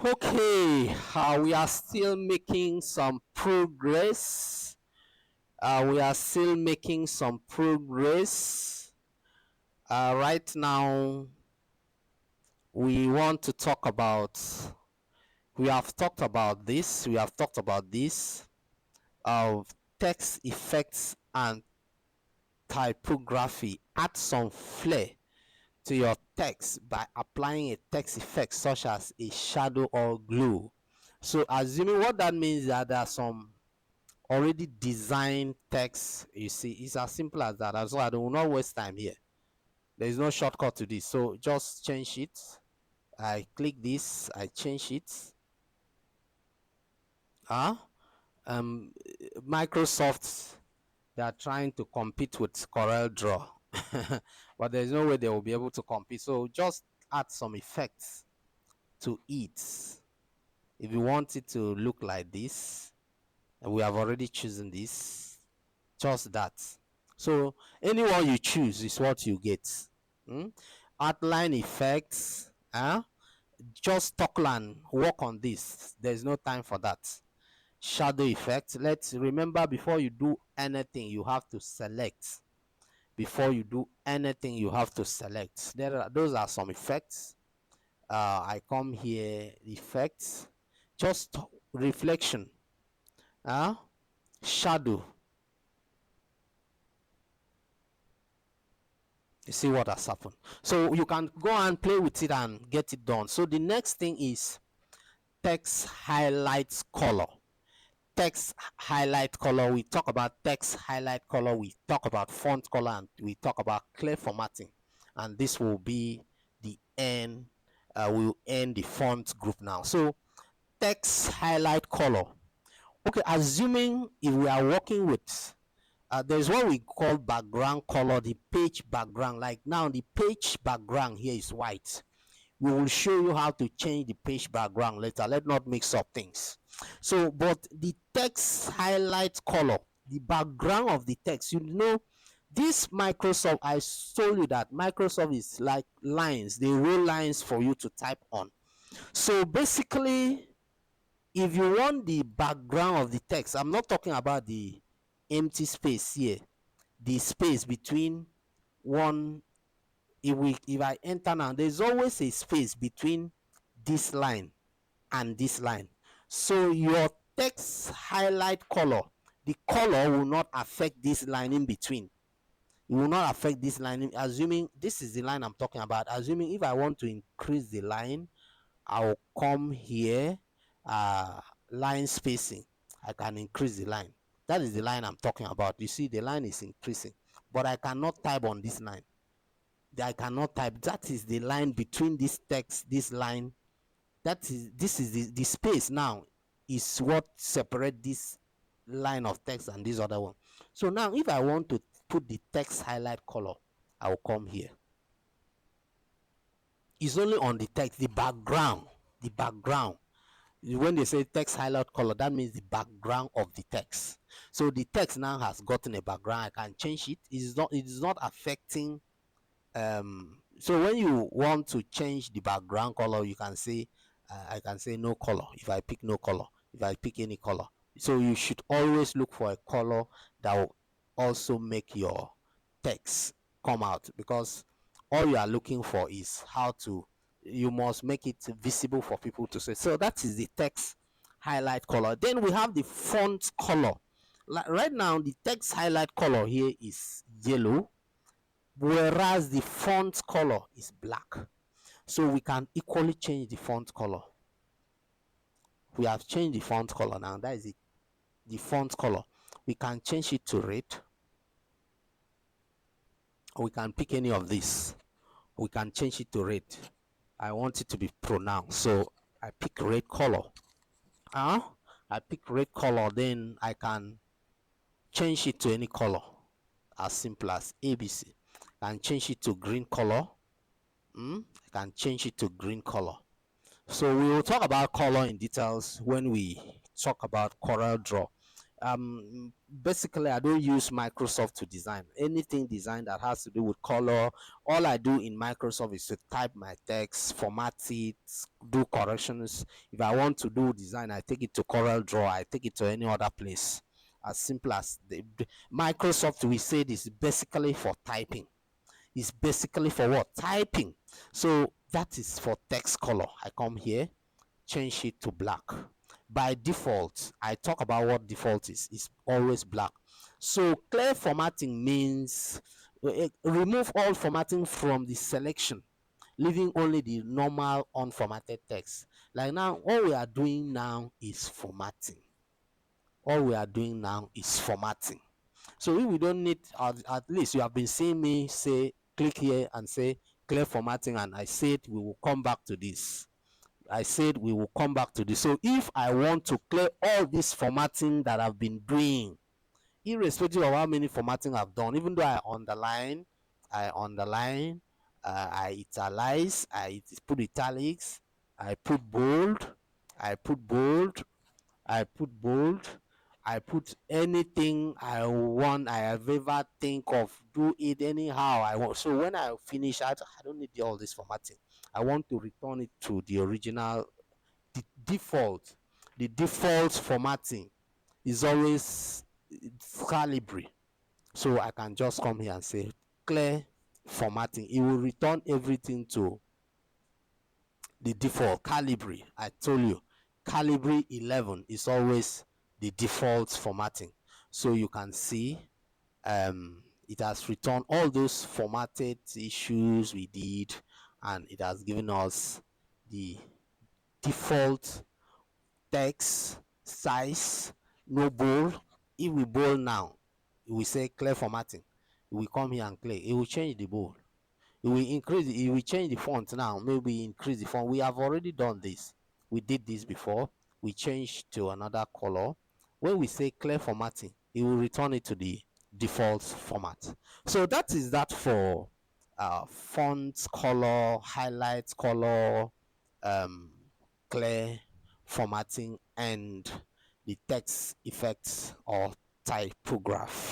Okay, we are still making some progress. We are still making some progress. Right now, we want to talk about. We have talked about this. We have talked about this of text effects and typography. Add some flair to your text by applying a text effect such as a shadow or glue. So, assuming what that means is that there are some already designed text. You see, it's as simple as that. As well, I will not waste time here. There is no shortcut to this. So just change it. I click this, I change it. Huh? Um Microsoft, they are trying to compete with Corel Draw. But there's no way they will be able to compete. So just add some effects to it. If you want it to look like this, and we have already chosen this, just that. So anyone you choose is what you get. Hmm? Outline effects, just Stockland, work on this. There's no time for that. Shadow effect. Let's remember, before you do anything, you have to select. Before you do anything, you have to select. Those are some effects. I come here, effects, just reflection, uh, shadow. You see what has happened. So you can go and play with it and get it done. So the next thing is text highlights color. Text highlight color. We talk about text highlight color. We talk about font color, and we talk about clear formatting. And this will be the end. We'll end the font group now. So text highlight color. Okay, assuming if we are working with there's what we call background color, the page background. Like now, the page background here is white. We will show you how to change the page background later. Let's not mix up things. So, but the text highlight color, the background of the text, this Microsoft, I told you that Microsoft is like lines. They roll lines for you to type on. So basically, if you want the background of the text, I'm not talking about the empty space here, the space between one. If I enter now, there's always a space between this line and this line. So your text highlight color, the color will not affect this line in between. It will not affect this line. Assuming this is the line I'm talking about. Assuming if I want to increase the line, I'll come here, uh line spacing. I can increase the line. That is the line I'm talking about. You see, the line is increasing, but I cannot type on this line. I cannot type. That is the line between this text, this line. This is the space now is what separate this line of text and this other one. So now if I want to put the text highlight color, I will come here. It's only on the text, the background. The background. When they say text highlight color, that means the background of the text. So the text now has gotten a background. I can change it. It is not affecting. So when you want to change the background color, you can say, I can say no color. If I pick no color, if I pick any color, so you should always look for a color that will also make your text come out, because all you are looking for is how to, you must make it visible for people to see. So that is the text highlight color. Then we have the font color. Like right now, the text highlight color here is yellow, whereas the font color is black. So we can equally change the font color. We have changed the font color now. That is it. The font color. We can change it to red. Or we can pick any of these. We can change it to red. I want it to be pronounced. So I pick red color. I pick red color. Then I can change it to any color. As simple as ABC. I can change it to green color. I can change it to green color. So we will talk about color in details when we talk about Corel Draw. basically I don't use Microsoft to design anything design that has to do with color. All I do in Microsoft is to type my text, format it, do corrections. If I want to do design, I take it to Corel Draw, I take it to any other place. As simple as Microsoft, we say this is basically for typing. It's basically for what? Typing. So that is for text color. I come here, change it to black. By default, I talk about what default is. It's always black. So clear formatting means remove all formatting from the selection, leaving only the normal unformatted text. Like now, all we are doing now is formatting. All we are doing now is formatting. So if we don't need, at least you have been seeing me say, click here and say clear formatting, and I said we will come back to this. I said we will come back to this. So if I want to clear all this formatting that I've been doing, irrespective of how many formatting I've done, even though I underline, I italize, I put italics, I put bold, I put bold, I put bold, I put anything I want, I have ever think of, do it anyhow I want. So when I finish, I don't need all this formatting. I want to return it to the original, the default. The default formatting is always Calibri. So I can just come here and say clear formatting. It will return everything to the default Calibri. I told you, Calibri 11 is always the default formatting. So you can see it has returned all those formatted issues we did, and it has given us the default text size, no bold. If we bold now, we say clear formatting, we come here and clear, it will change the bold. It will increase, it will change the font now, maybe increase the font. We have already done this. We did this before. We changed to another color. When we say clear formatting, it will return it to the default format. So that is that for font color, highlight color, um, clear formatting, and the text effects or typography.